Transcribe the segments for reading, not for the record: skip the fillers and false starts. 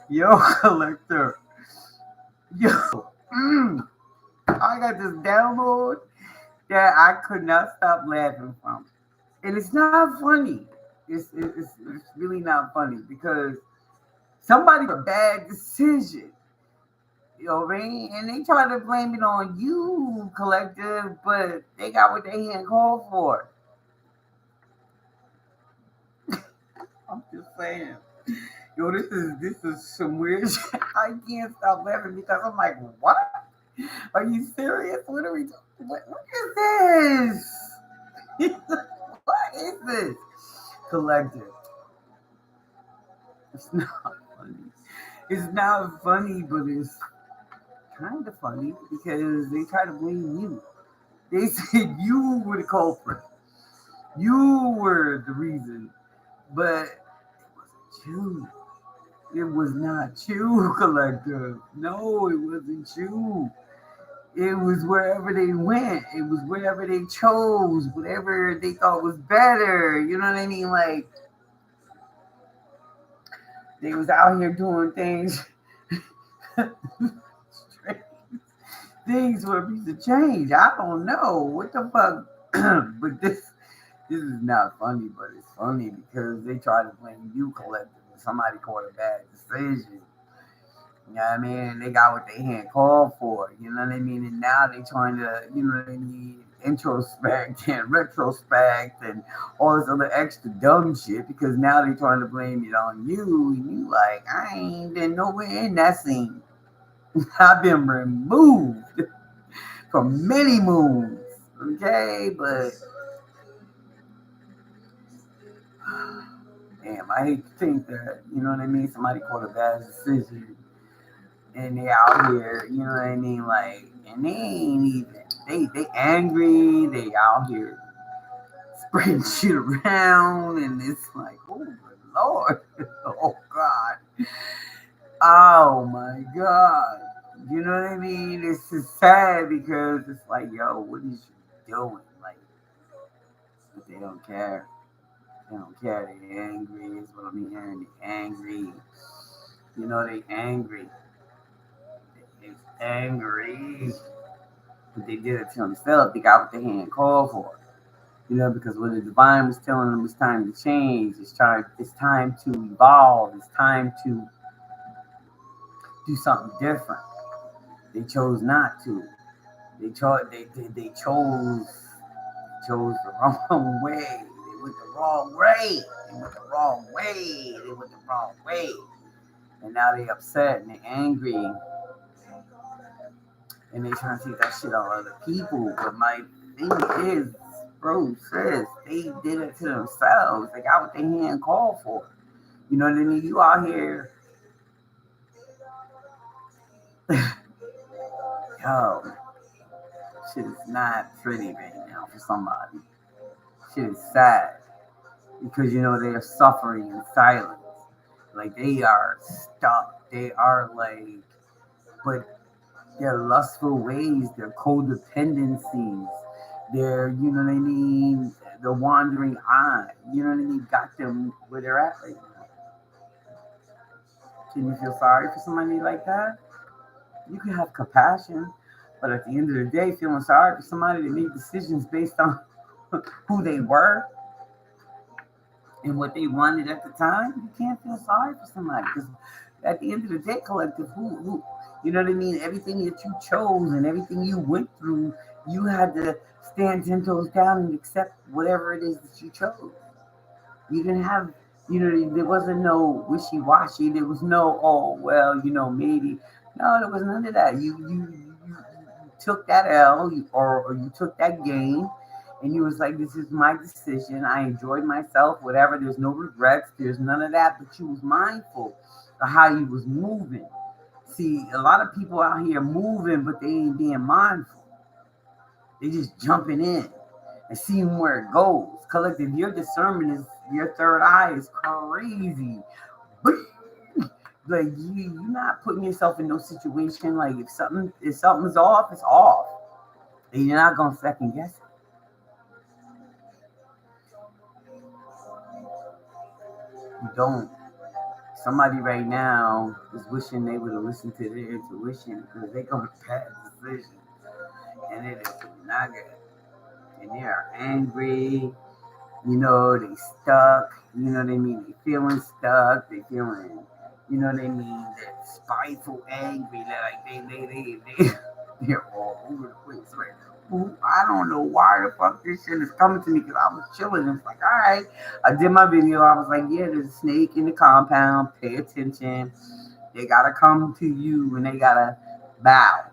Yo, collector. Yo, I got this download that I could not stop laughing from. And it's not funny. It's really not funny because somebody made a bad decision. You know what I mean? And they try to blame it on you, collective, but they got what they hand called for. I'm just saying. Yo, this is some weird shit. I can't stop laughing because I'm like, what? Are you serious? What are we doing? What is this? What is this? Collective. It's not funny. It's not funny, but it's kind of funny because they try to blame you. They said you were the culprit. You were the reason, but it wasn't you. It was not you, collective. No, it wasn't you. It was wherever they went. It was wherever they chose, whatever they thought was better. You know what I mean? Like they was out here doing things, things for a piece of change. I don't know what the fuck, but this is not funny, but it's funny because they try to blame you collectively. Somebody caught a bad decision. You know what I mean? They got what they hand called for. You know what I mean? And now they trying to, you know what I mean, introspect and retrospect and all this other extra dumb shit because now they trying to blame it on you. And you like, I ain't been nowhere in that scene. I've been removed from many moons. Okay, but damn, I hate to think that, you know what I mean, somebody caught a bad decision and they out here, you know what I mean, like, and they ain't even, they angry, they out here spreading shit around, and it's like, oh my lord, oh god, oh my god, you know what I mean? It's just sad because it's like, yo, what is you doing? Like, but they don't care. They don't care. They angry. Is what I'm hearing. They angry. You know, they angry. They angry. But they did it to themselves. They got what they hand called for. You know, because what the divine was telling them it's time to change. It's time to evolve. It's time to do something different. They chose not to. They chose the wrong way. They went the wrong way. They went the wrong way. They went the wrong way. And now they upset and they angry and they trying to take that shit on other people. But my thing is, bro, sis, they did it to themselves. They got what they hand called for. You know what I mean? You out here, yo, shit is not pretty right now for somebody. Shit is sad because you know they are suffering in silence. Like they are stuck. They are like, but their lustful ways, their codependencies, their, you know what I mean, the wandering eye, you know what I mean, got them where they're at right now. Can you feel sorry for somebody like that? You can have compassion, but at the end of the day, feeling sorry for somebody that made decisions based on who they were and what they wanted at the time, you can't feel sorry for somebody because at the end of the day, collective, you know what I mean? Everything that you chose and everything you went through, you had to stand 10 toes down and accept whatever it is that you chose. You didn't have, you know, there wasn't no wishy washy. There was no, oh, well, you know, maybe. No, there was none of that. You took that L or you took that gain and you was like, this is my decision. I enjoyed myself, whatever. There's no regrets. There's none of that. But you was mindful of how you was moving. See, a lot of people out here moving, but they ain't being mindful. They just jumping in and seeing where it goes. Collective, your discernment is your third eye is crazy. Like you're not putting yourself in no situation. Like if something's off, it's off. And you're not gonna second guess it. You don't. Somebody right now is wishing they would have listened to their intuition because they go to bad decisions and it is not good. And they are angry, they stuck, what I mean? They feeling stuck, they feeling, what I mean? They're spiteful, angry, they're all over the place right now. I don't know why the fuck this shit is coming to me because I was chilling. It's like, all right, I did my video. I was like, yeah, there's a snake in the compound. Pay attention. They gotta come to you and they gotta bow.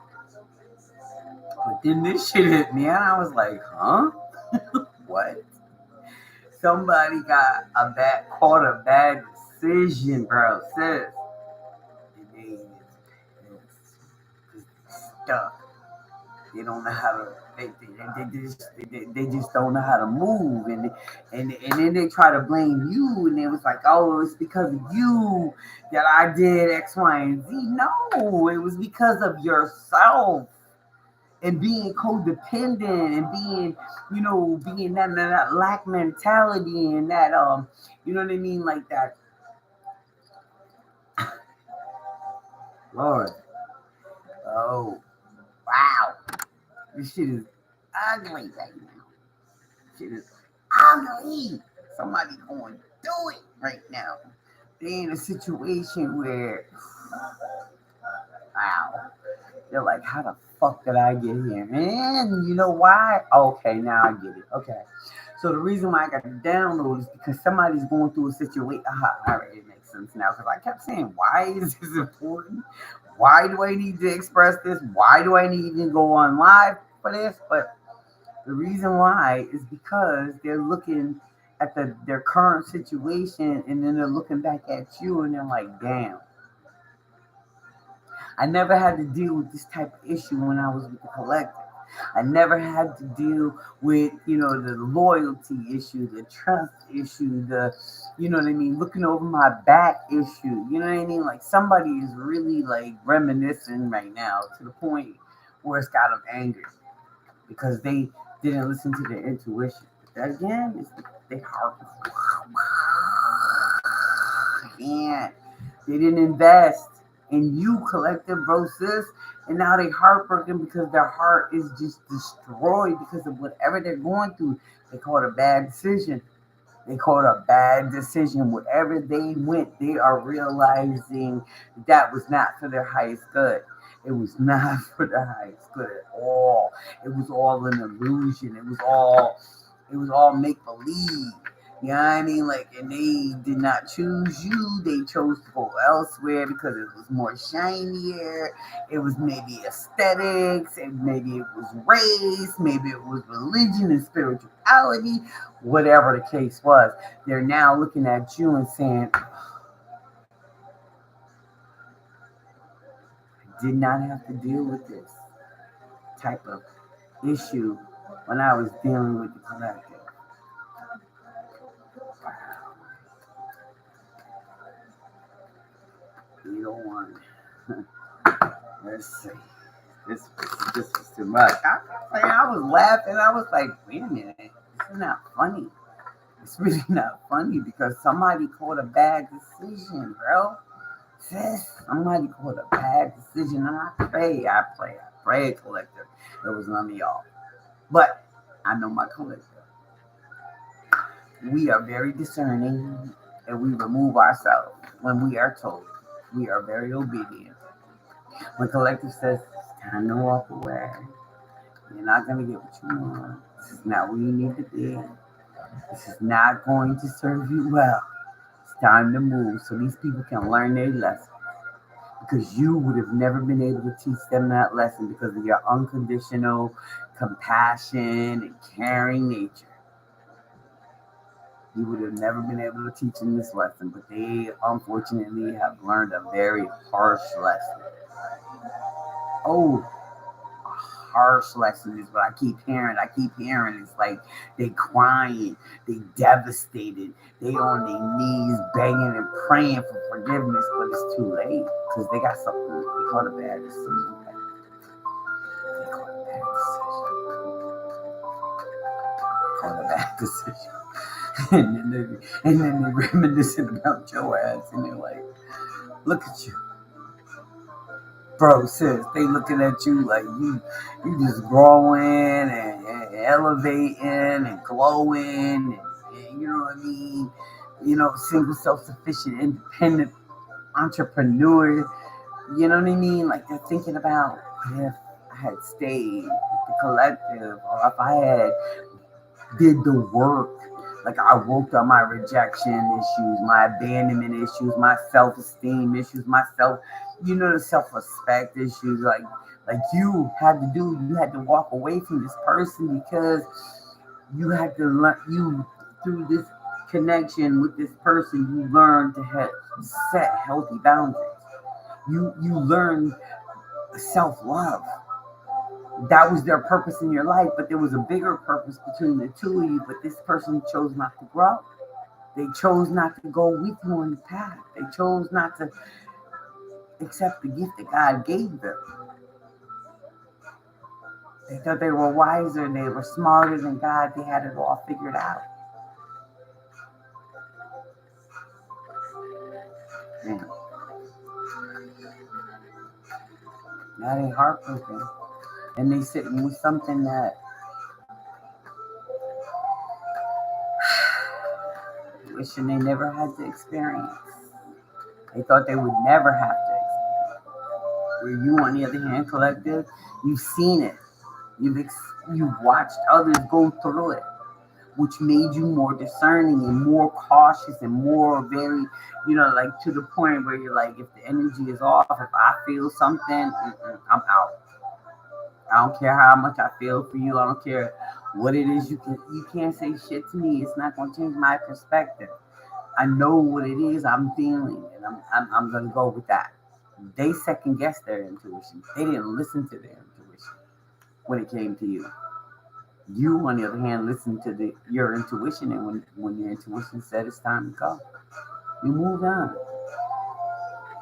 But then this shit hit me and I was like, huh? What? Somebody caught a bad decision, bro, sis. And they stuck. They don't know how to. They just don't know how to move, and then they try to blame you, and it was like, oh, it's because of you that I did X, Y, and Z. No, it was because of yourself and being codependent and being that lack mentality and that you know what I mean, like that. Lord, oh wow, this shit is ugly right now. Shit is ugly. Somebody going to do it right now. They in a situation where, wow, they're like, how the fuck did I get here? Man, you know why? Okay, now I get it. Okay. So the reason why I got the download is because somebody's going through a situation. All right, it makes sense now. Because I kept saying, why is this important? Why do I need to express this? Why do I need to go on live for this? But the reason why is because they're looking at their current situation and then they're looking back at you and they're like, damn. I never had to deal with this type of issue when I was with the collective. I never had to deal with, the loyalty issue, the trust issue, looking over my back issue. You know what I mean? Like somebody is really like reminiscing right now to the point where it's got them angry because they didn't listen to their intuition. But that again is they heart. Yeah, they didn't invest in you, collective, bro, sis, and now they heartbroken because their heart is just destroyed because of whatever they're going through. They call it a bad decision. They call it a bad decision. Wherever they went, they are realizing that was not for their highest good. It was not for their highest good at all. It was all an illusion. It was all make believe. You know what I mean? Like, and they did not choose you. They chose to go elsewhere because it was more shinier. It was maybe aesthetics, and maybe it was race, maybe it was religion and spirituality, whatever the case was. They're now looking at you and saying, I did not have to deal with this type of issue when I was dealing with the collective. You don't want it. Let's see. This was too much. I was laughing. I was like, wait a minute. This is not funny. It's really not funny because somebody caught a bad decision, bro. Sis, somebody caught a bad decision. And I pray, collective. It was none of y'all. But I know my collective. We are very discerning and we remove ourselves when we are told. We are very obedient. When collective says it's time to walk away, you're not going to get what you want. This is not where you need to be. This is not going to serve you well. It's time to move so these people can learn their lesson. Because you would have never been able to teach them that lesson because of your unconditional compassion and caring nature. You would have never been able to teach them this lesson, but they unfortunately have learned a very harsh lesson. Oh, a harsh lesson is what I keep hearing. It's like they crying, they devastated, they on their knees begging and praying for forgiveness, but it's too late because they got something. They caught a bad decision. Caught a bad decision. And then they reminiscing about your ass, and they're like, Look at you. Bro, sis, they looking at you like you just growing and elevating and glowing and you know what I mean? You know, single, self-sufficient, independent entrepreneur. You know what I mean? Like they're thinking about if I had stayed with the collective or if I had did the work. Like I worked on my rejection issues, my abandonment issues, my self-esteem issues, my self, the self-respect issues. Like you had to walk away from this person because you had to learn through this connection with this person. You learned to set healthy boundaries. You learn self-love. That was their purpose in your life, but there was a bigger purpose between the two of you, but this person chose not to grow. They chose not to go with you on the path. They chose not to accept the gift that God gave them. They thought they were wiser, they were smarter than God, they had it all figured out. Man. Now they heartbroken. And they sitting with something that wishing they never had to experience. They thought they would never have to experience. Where you, on the other hand, collective, you've seen it. You've watched others go through it, which made you more discerning and more cautious and more very, like to the point where you're like, if the energy is off, if I feel something, I'm out. I don't care how much I feel for you. I don't care what it is. You can't say shit to me. It's not going to change my perspective. I know what it is I'm feeling, and I'm gonna go with that. They second guessed their intuition. They didn't listen to their intuition when it came to you. You, on the other hand, listened to your intuition, and when your intuition said it's time to go, you moved on.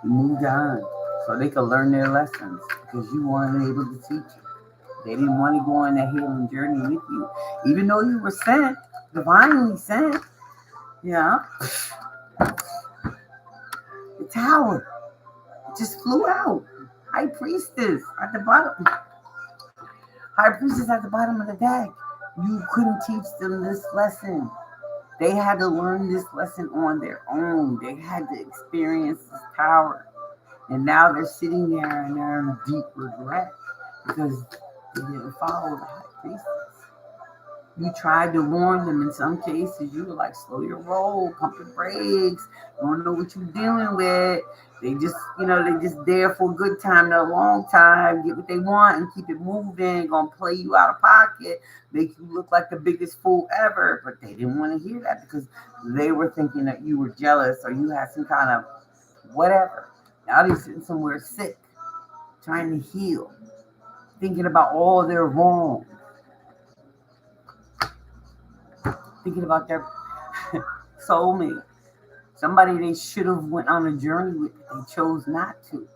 You moved on, so they could learn their lessons because you weren't able to teach it. They didn't want to go on that healing journey with you, even though you were sent, divinely sent. Yeah. The tower just flew out. High priestess at the bottom. High priestess at the bottom of the deck. You couldn't teach them this lesson. They had to learn this lesson on their own. They had to experience this power. And now they're sitting there and they're in deep regret because they didn't follow the high priestess. You tried to warn them in some cases. You were like, slow your roll, pump your brakes. You don't know what you're dealing with. They just, they just there for a good time, not a long time, get what they want and keep it moving, gonna play you out of pocket, make you look like the biggest fool ever. But they didn't want to hear that because they were thinking that you were jealous or you had some kind of whatever. Now they're sitting somewhere sick, trying to heal, thinking about all their wrongs. Thinking about their soulmate, somebody they should have went on a journey with, but they chose not to.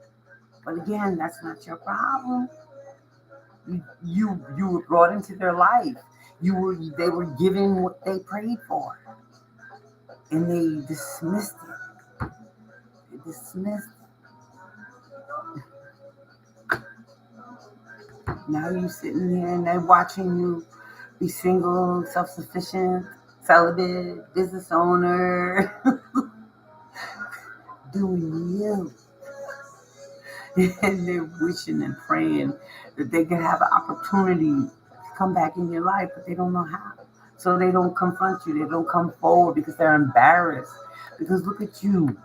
But again, that's not your problem. You were brought into their life. They were given what they prayed for, and they dismissed it. They dismissed it. Now you're sitting there and they're watching you be single, self-sufficient, celibate, business owner, doing you. And they're wishing and praying that they could have an opportunity to come back in your life, but they don't know how. So they don't confront you. They don't come forward because they're embarrassed. Because look at you,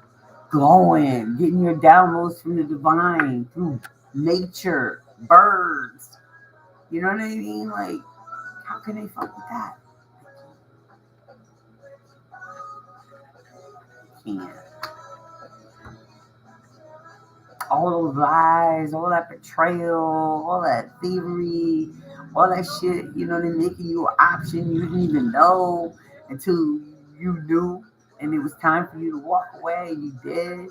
glowing, getting your downloads from the divine, through nature, birds. You know what I mean? Like, how can they fuck with that? Can't. All those lies, all that betrayal, all that thievery, all that shit, they're making you an option you didn't even know until you knew, and it was time for you to walk away, and you did.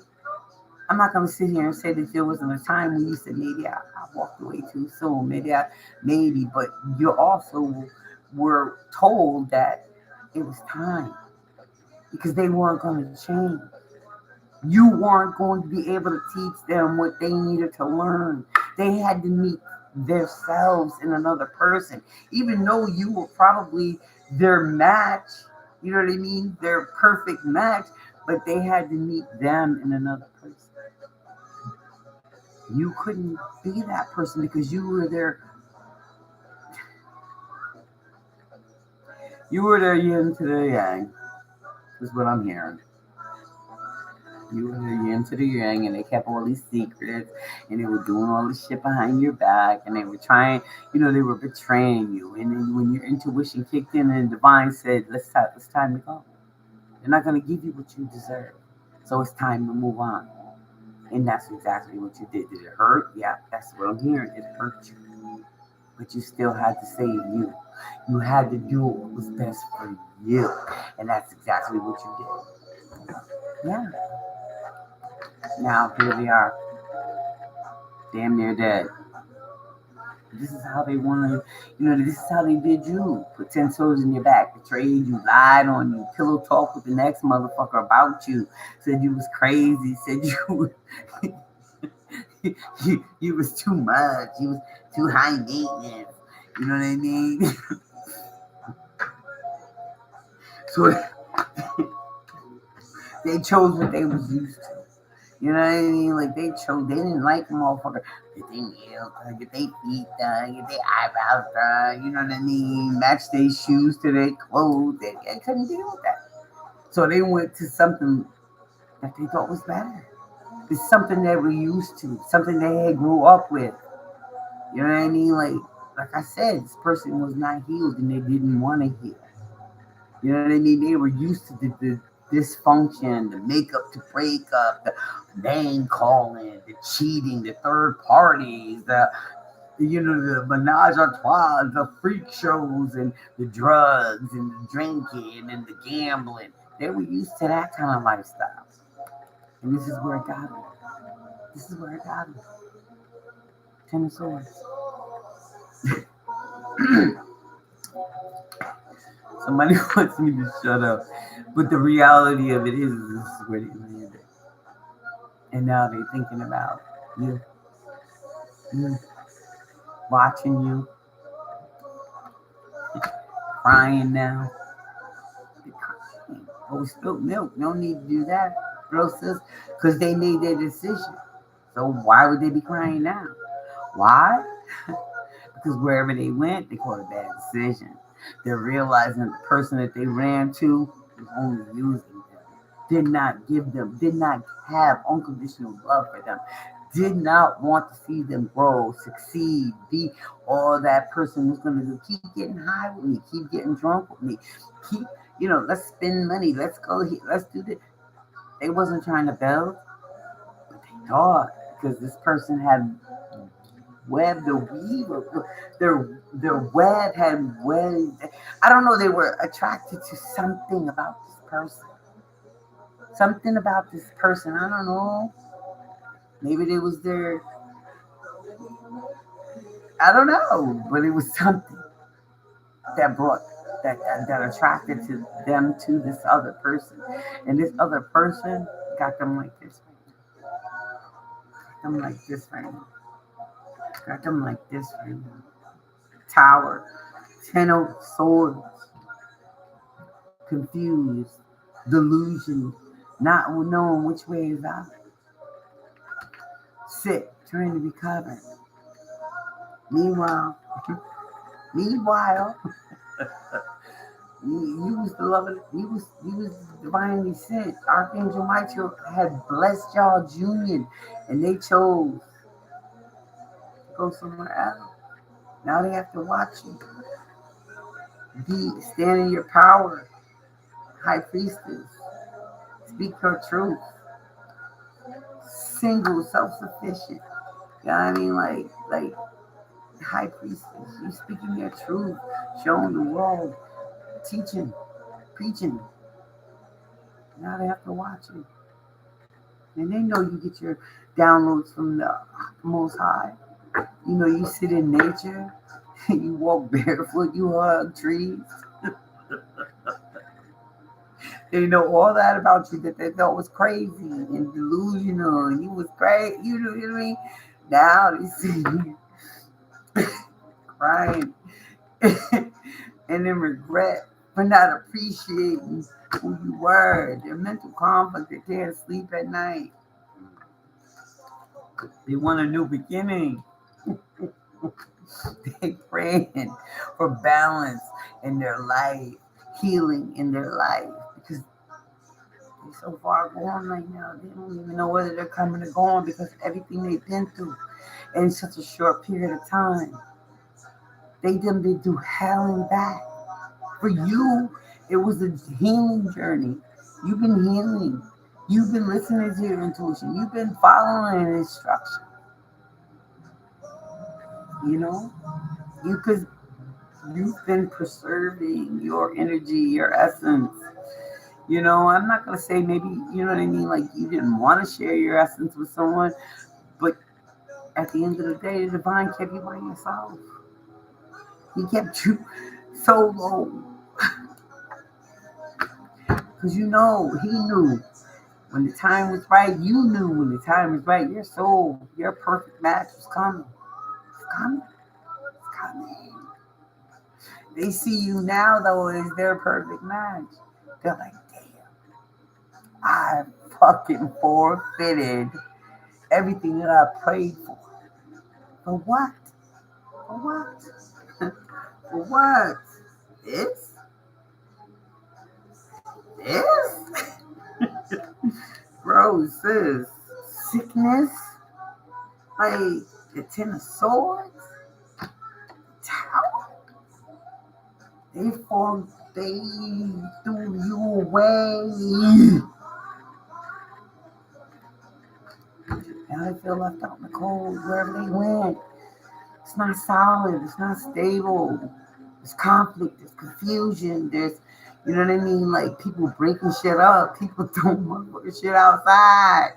I'm not going to sit here and say that there wasn't a time when you said, maybe I walked away too soon, maybe, but you also were told that it was time because they weren't going to change. You weren't going to be able to teach them what they needed to learn. They had to meet themselves in another person, even though you were probably their match. You know what I mean? Their perfect match, but they had to meet them in another person. You couldn't be that person because you were their yin to the yang. Is what I'm hearing. You were their yin to the yang, and they kept all these secrets, and they were doing all this shit behind your back, and they were trying, they were betraying you. And then when your intuition kicked in, and divine said, it's time to go. They're not going to give you what you deserve, so it's time to move on." And that's exactly what you did. Did it hurt? Yeah, that's what I'm hearing. It hurt you, but you still had to save you. You had to do what was best for you, and that's exactly what you did. Yeah. Now here we are, damn near dead. This is how they wanted, this is how they did you. Put 10 toes in your back, betrayed you, lied on you, pillow talk with the next motherfucker about you, said you was crazy, said you you was too much, you was too high maintenance. You know what I mean? So they chose what they was used to. You know what I mean? Like they didn't like a motherfucker. Get their nails done, get their feet done, get their eyebrows done. You know what I mean? Match their shoes to their clothes. They couldn't deal with that. So they went to something that they thought was better. It's something they were used to, something they had grew up with. You know what I mean? Like I said, this person was not healed and they didn't want to heal. You know what I mean? They were used to the dysfunction, the makeup to breakup, the name calling, the cheating, the third parties, the menage a trois, the freak shows, and the drugs, and the drinking, and the gambling. They were used to that kind of lifestyle. And this is where it got them. This is where it got them. 10 of Swords. Somebody wants me to shut up. But the reality of it is this is where they landed. And now they're thinking about you. Watching you. Crying now. They're crying. Oh, spilled milk. No need to do that. Bro, sis. Because they made their decision. So why would they be crying now? Why? Because wherever they went, they caught a bad decision. They're realizing the person that they ran to was only using them. Did not have unconditional love for them. Did not want to see them grow, succeed, be all that person was going to do. Keep getting high with me, keep getting drunk with me, keep, let's spend money, let's go here, let's do this. They wasn't trying to build, but they thought because this person had web, the weave, their web had web. I don't know. They were attracted to something about this person. Something about this person. I don't know. Maybe it was their. I don't know, but it was something that brought that attracted to them to this other person, and this other person got them like this. Got them like this right now. Got them like this right now. Tower, 10 of Swords, confused, delusion, not knowing which way is out. Sick, trying to recover. Meanwhile, you was the love of, you was divinely sent. Archangel Michael had blessed y'all's union, and they chose to go somewhere else. Now they have to watch you. Stand in your power. High priestess. Speak her truth. Single, self-sufficient. You know what I mean? Like high priestess. You speaking your truth. Showing the world. Teaching. Preaching. Now they have to watch you. And they know you get your downloads from the Most High. You sit in nature. You walk barefoot. You hug trees. They know all that about you that they thought was crazy and delusional, and you was great. You know what I mean? Now they see you crying and then regret for not appreciating who you were. Their mental conflict, they can't sleep at night. They want a new beginning. They praying for balance in their life, healing in their life, because they're so far gone right now. They don't even know whether they're coming or going because of everything they've been through in such a short period of time. They done been through hell and back. For you, it was a healing journey. You've been healing. You've been listening to your intuition. You've been following instructions. You know, because you've been preserving your energy, your essence. You know, I'm not gonna say maybe, you know what I mean, like you didn't want to share your essence with someone, but at the end of the day, the divine kept you by yourself. He kept you solo because you know he knew when the time was right. You knew when the time was right. Your soul, your perfect match was coming. It's coming. It's coming. They see you now though as their perfect match. They're like, damn, I fucking forfeited everything that I prayed for. For what? For what? For what? This? This? Bro, sis. Sickness? Like the Ten of Swords? Tower? They threw you away. Now they feel left out in the cold wherever they went. It's not solid. It's not stable. There's conflict. There's confusion. There's, you know what I mean? Like people breaking shit up. People throwing motherfucking shit outside.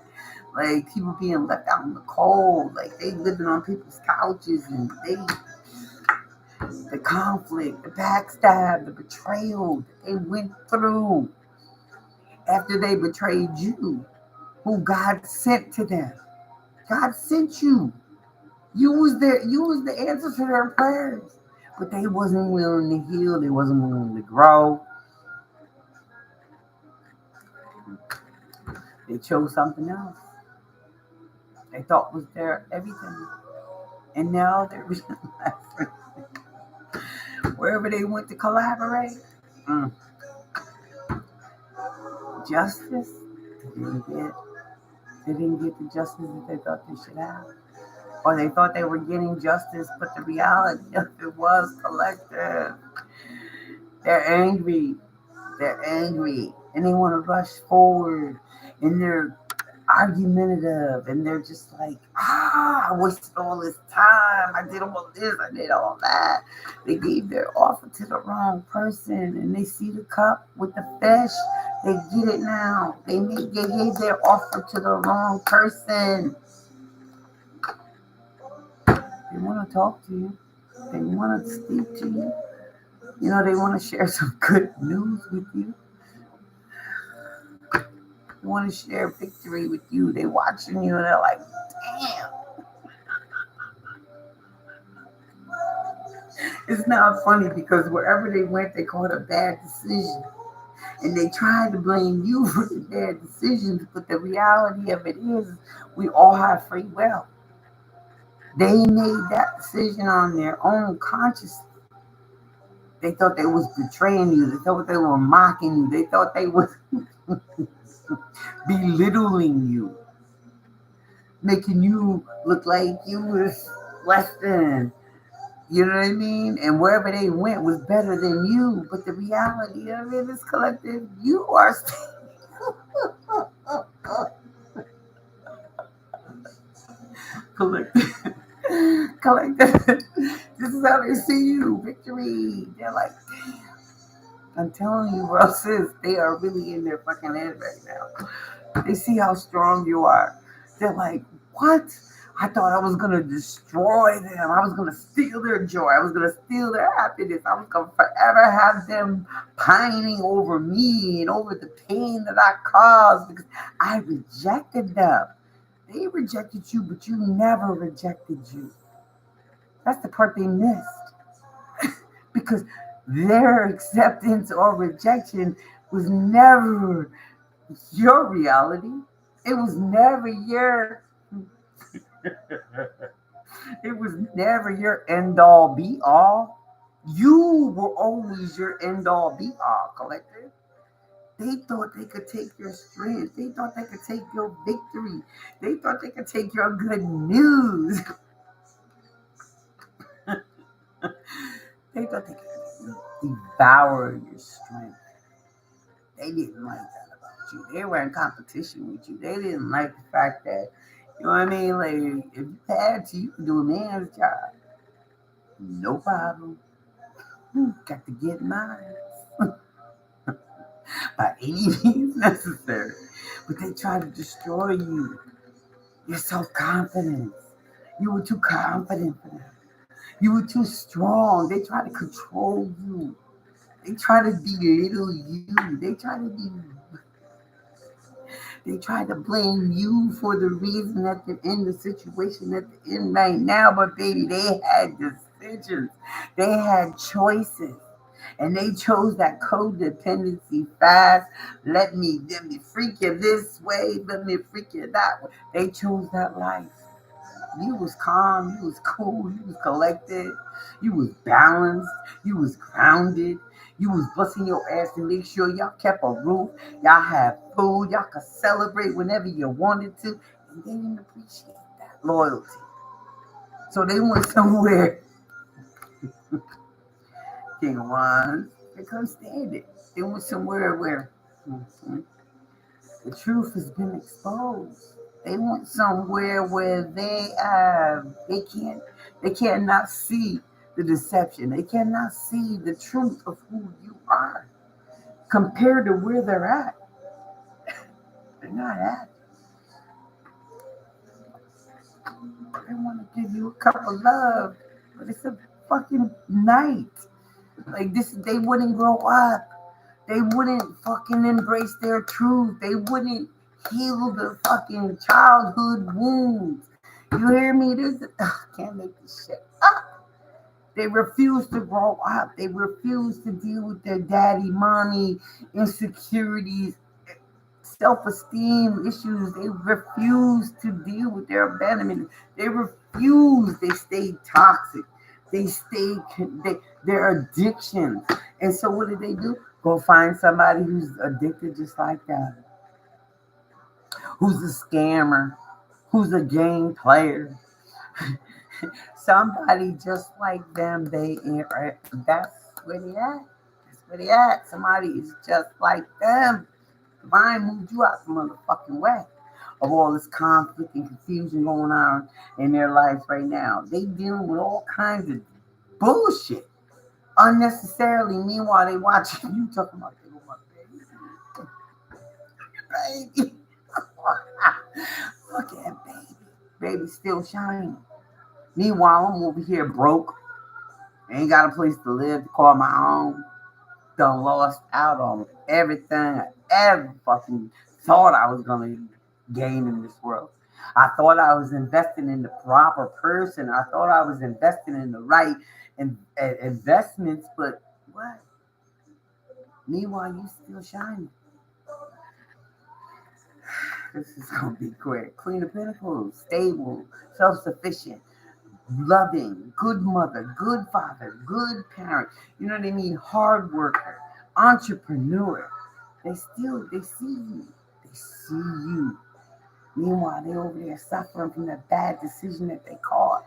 Like people being left out in the cold. Like they living on people's couches and the conflict, the backstab, the betrayal that they went through after they betrayed you, who God sent to them. God sent you. You was the answer to their prayers. But they wasn't willing to heal. They wasn't willing to grow. They chose something else. They thought was their everything. And now they're realizing wherever they went to collaborate, justice, they didn't get the justice that they thought they should have. Or they thought they were getting justice, but the reality of it was collective. They're angry. They're angry. And they want to rush forward. And they're argumentative. And they're just like, I wasted all this time. I did all this. I did all that. They gave their offer to the wrong person. And they see the cup with the fish. They get it now. They gave their offer to the wrong person. They want to talk to you. They want to speak to you. You know, they want to share some good news with you. They want to share victory with you. They're watching you and they're like, damn. It's not funny because wherever they went, they called a bad decision. And they tried to blame you for the bad decisions. But the reality of it is we all have free will. They made that decision on their own consciously. They thought they was betraying you. They thought they were mocking you. They thought they was belittling you, making you look like you was less than. You know what I mean? And wherever they went was better than you. But the reality of it is collective. You are collective. Collective. This is how they see you. Victory. They're like, damn. I'm telling you, bro, sis, they are really in their fucking head right now. They see how strong you are. They're like, what? I thought I was going to destroy them. I was going to steal their joy. I was going to steal their happiness. I was going to forever have them pining over me and over the pain that I caused because I rejected them. They rejected you, but you never rejected you. That's the part they missed. Because their acceptance or rejection was never your reality. It was never your it was never your end all be all. You were always your end all be all, collective. They thought they could take your strength. They thought they could take your victory. They thought they could take your good news. They thought they could devour your strength. They didn't like that about you. They were in competition with you. They didn't like the fact that, you know what I mean? Like, if you had to, you could do a man's job. No problem. Got to get mine. By any means necessary. But they tried to destroy you. Your self-confidence. You were too confident for them. You were too strong. They tried to control you. They tried to belittle you. They tried to blame you for the reason that they're in the situation that they're in right now. But baby, they had decisions. They had choices. And they chose that codependency fast. Let me freak you this way. Let me freak you that way. They chose that life. You was calm. You was cool. You was collected. You was balanced. You was grounded. You was busting your ass to make sure y'all kept a roof. Y'all had food. Y'all could celebrate whenever you wanted to. And they didn't appreciate that loyalty. So they went somewhere. King Juan, they couldn't stand it. They went somewhere where the truth has been exposed. They went somewhere where they cannot see the deception. They cannot see the truth of who you are compared to where they're at. They're not at. They want to give you a cup of love, but it's a fucking night. Like this, they wouldn't grow up. They wouldn't fucking embrace their truth. They wouldn't heal their fucking childhood wounds. You hear me? I can't make this shit up. They refuse to grow up. They refuse to deal with their daddy, mommy, insecurities, self-esteem issues. They refuse to deal with their abandonment. They refuse. They stay toxic. They stay their addictions. And so what do? Go find somebody who's addicted just like that. Who's a scammer, who's a game player. Somebody just like them, that's where they at. That's where they at. Somebody is just like them. Divine moved you out the motherfucking way of all this conflict and confusion going on in their lives right now. They dealing with all kinds of bullshit unnecessarily. Meanwhile, they watching you talking about they my baby. Look at baby. Baby still shining. Meanwhile, I'm over here broke. Ain't got a place to live to call my own. Done lost out on everything I ever fucking thought I was gonna gain in this world. I thought I was investing in the proper person. I thought I was investing in the right investments, but what? Meanwhile, you still shining. This is gonna be quick. Queen of Pentacles, stable, self-sufficient, loving, good mother, good father, good parent. You know what I mean? Hard worker, entrepreneur. They see you. They see you. Meanwhile, they're over there suffering from that bad decision that they caused.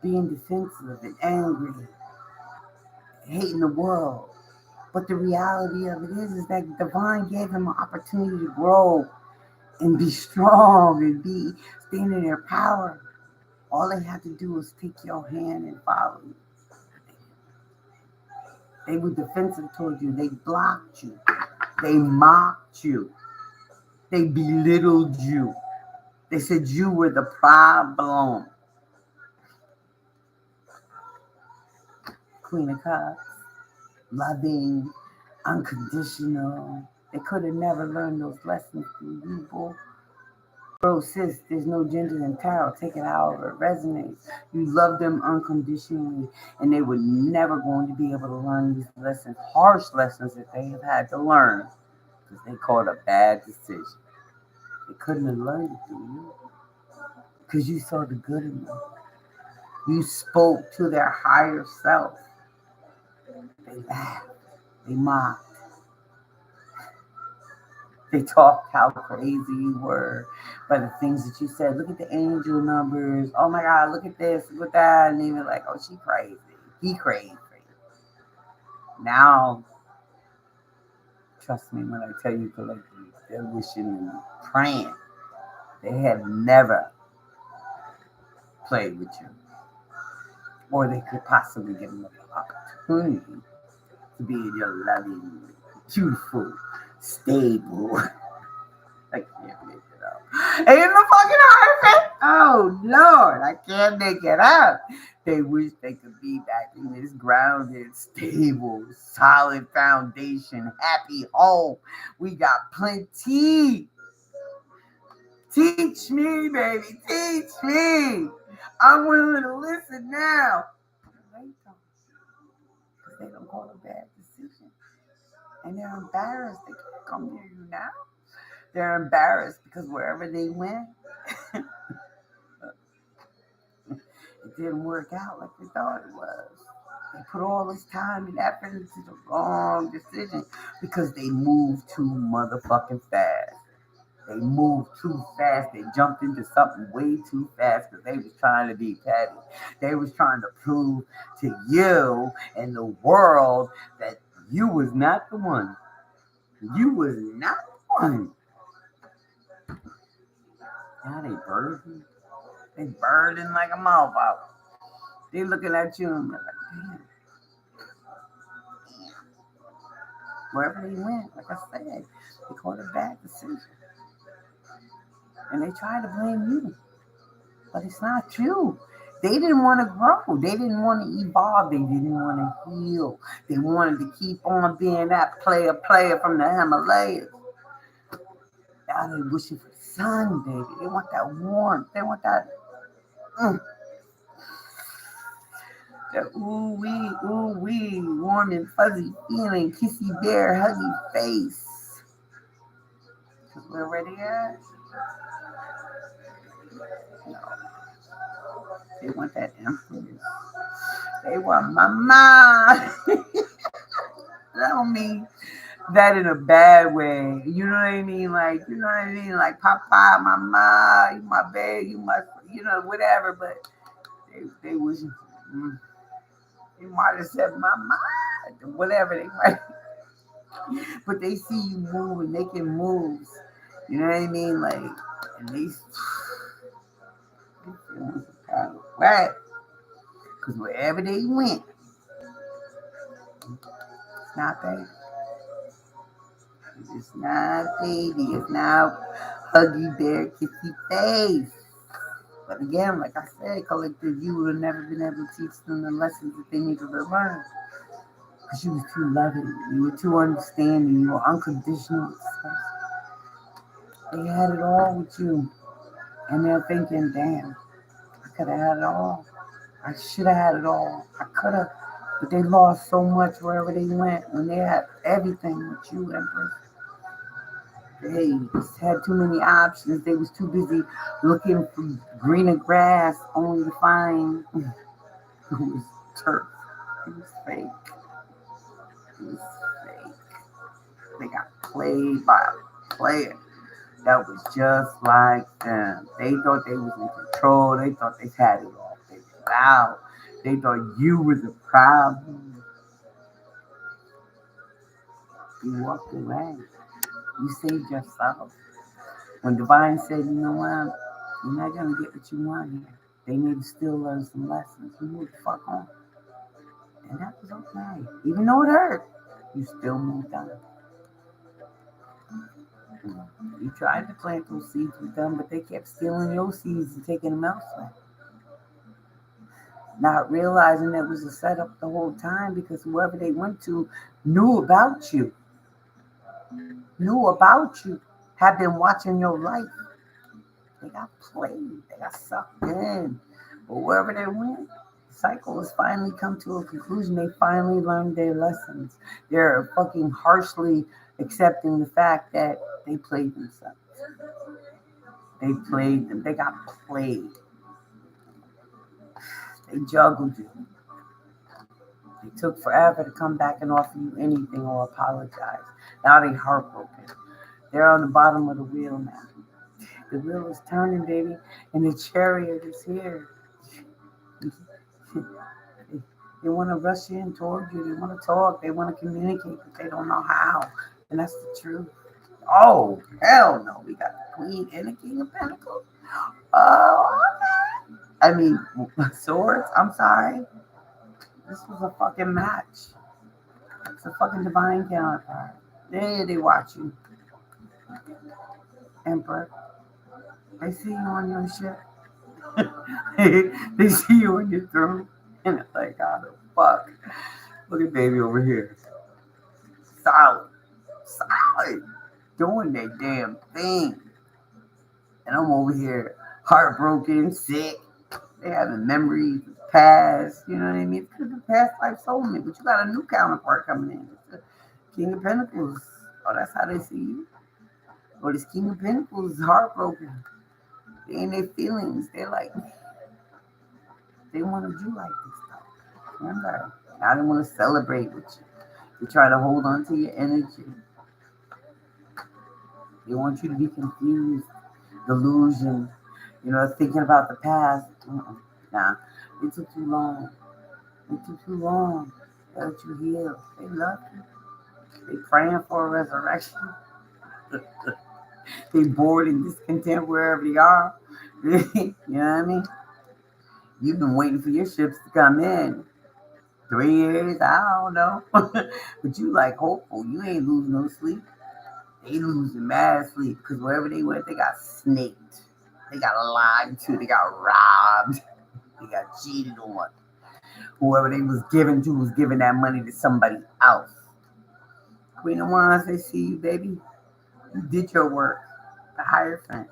Being defensive and angry, hating the world. But the reality of it is that divine gave them an opportunity to grow and be strong and stand in their power. All they had to do was take your hand and follow you. They were defensive towards you. They blocked you. They mocked you. They belittled you. They said you were the problem. Queen of Cups, loving, unconditional. They could have never learned those lessons through you, boy. Bro, sis, there's no gender in tarot. Take it however it resonates. You love them unconditionally, and they were never going to be able to learn these lessons, harsh lessons that they have had to learn, because they called a bad decision. They couldn't have learned it through you, because you saw the good in them. You spoke to their higher self. They laughed. They mocked. They talked how crazy you were by the things that you said. Look at the angel numbers. Oh my God, look at this, look at that. And they were like, oh, she crazy. He crazy. Now, trust me when I tell you collectively, they're wishing and praying. They have never played with you. Or they could possibly get another opportunity to be in your loving, beautiful, stable. I can't make it up. Ain't no fucking hard. Oh Lord, I can't make it up. They wish they could be back in this grounded, stable, solid foundation, happy home. We got plenty. Teach me, baby. Teach me. I'm willing to listen now. Because they don't call a bad decision. And they're embarrassed. They can't come near you now. They're embarrassed because wherever they went, it didn't work out like they thought it was. They put all this time and effort into the wrong decision because they moved too motherfucking fast. They moved too fast. They jumped into something way too fast because they was trying to be petty. They was trying to prove to you and the world that you was not the one. You was not the one. Now they burden. They burden like a motherfucker. They looking at you and they're like, damn. Wherever they went, like I said, they called a bad decision. And they tried to blame you. But it's not you. They didn't want to grow. They didn't want to evolve. They didn't want to heal. They wanted to keep on being that player from the Himalayas. Now they're wishing for the sun, baby. They want that warmth. They want that that ooh wee, warm and fuzzy feeling, kissy bear, huggy face. Because we're ready at. No. They want that emptiness. They want mama. I don't mean that in a bad way. You know what I mean? Like, you know what I mean? Like, Papa, Mama, you my baby, you my, whatever. But they wish, they might have said Mama, whatever they might. But they see you moving, making moves. You know what I mean? Like, and they feeling some kind of way. Because wherever they went, it's not baby. It's not baby. It's not huggy bear, kissy face. But again, like I said, collective, you would have never been able to teach them the lessons that they needed to learn. Because you were too loving. You were too understanding. You were unconditional. They had it all with you. And they're thinking, damn, I could have had it all. I should have had it all. I could have. But they lost so much wherever they went when they had everything with you, Empress. They just had too many options. They was too busy looking for greener grass only to find it was turf. It was fake. It was fake. They got played by a player that was just like them. They thought they was in control. They thought they had it all figured out. They thought you were the problem. You walked away. You saved yourself. When Divine said, you know what, you're not going to get what you want here. They need to still learn some lessons. You moved the fuck on. And that was okay. Even though it hurt, you still moved on. You tried to plant those seeds with them, but they kept stealing your seeds and taking them elsewhere. Not realizing it was a setup the whole time because whoever they went to knew about you, had been watching your life. They got played, they got sucked in. But wherever they went, the cycle has finally come to a conclusion. They finally learned their lessons. They're fucking harshly accepting the fact that they played themselves. They played them. They got played. They juggled you. They took forever to come back and offer you anything or apologize. Now they heartbroken. They're on the bottom of the wheel now. The wheel is turning, baby, and the chariot is here. They want to rush in toward you. They want to talk. They want to communicate, but they don't know how. And that's the truth. Oh, hell no. We got the Queen and the King of Pentacles. Oh, okay. I mean, swords. I'm sorry. This was a fucking match. It's a fucking divine counterpart. They watch you. Emperor. They see you on your ship. They see you on your throne. And it's like, how the fuck? Look at baby over here. Solid. Doing their damn thing. And I'm over here heartbroken, sick. They having memories of the past. You know what I mean? It could have been past life soulmate, but you got a new counterpart coming in. It's the King of Pentacles. Oh, that's how they see you. Well, this King of Pentacles is heartbroken. They in their feelings. They're like, they wanted you like this stuff. Remember? Now they want to celebrate with you. They try to hold on to your energy. They want you to be confused, delusion, thinking about the past. Nah, it took too long. They let you heal. They love you. They praying for a resurrection. They bored and discontent wherever they are. You know what I mean? You've been waiting for your ships to come in. 3 years, I don't know. But you like hopeful. You ain't losing no sleep. They losing mad sleep because wherever they went, they got snaked. They got lied to. They got robbed. They got cheated on. Whoever they was giving to was giving that money to somebody else. Queen of Wands, they see you, baby. You did your work. The Hierophant.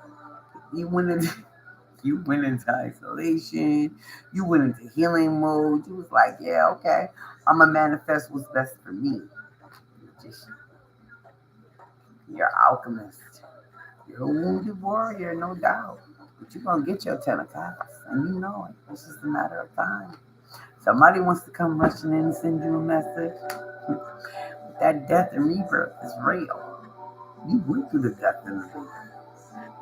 You went into isolation. You went into healing mode. You was like, yeah, okay. I'm going to manifest what's best for me. You're an alchemist. You're a wounded warrior, no doubt. But you're going to get your 10 of Cups. And you know it. It's just a matter of time. Somebody wants to come rushing in and send you a message. That death and rebirth is real. You went through the death and rebirth.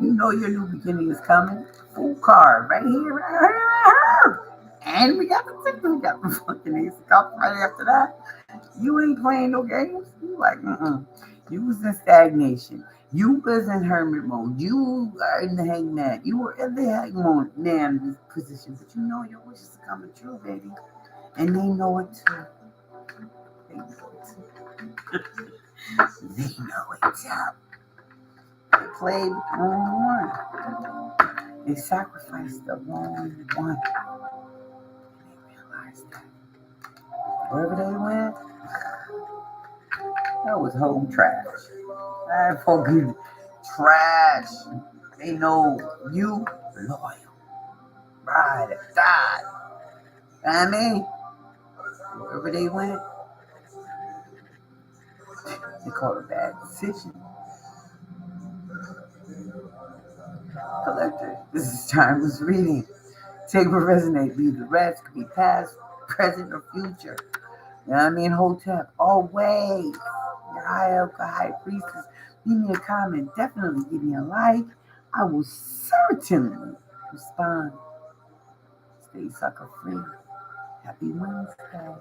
You know your new beginning is coming. Full card right here, right here. And we got the fucking Ace of Cups right after that. You ain't playing no games. You like, You was in stagnation. You was in hermit mode. You are in the hangman. You were in the hangman position. But you know your wishes are coming true, baby. And they know it too. They know it too. They know it too. They played the wrong one. They sacrificed the wrong one. They realized that. Wherever they went, that was home trash. That fucking trash. They know you loyal. Ride or die. I mean, wherever they went, they called a bad decision. Collector, this is timeless reading. Take what resonate. Be the rest. Could be past, present, or future. You know what I mean? Hotep, always. Your high priestess. Leave me a comment. Definitely give me a like. I will certainly respond. Stay sucker free. Happy Wednesday.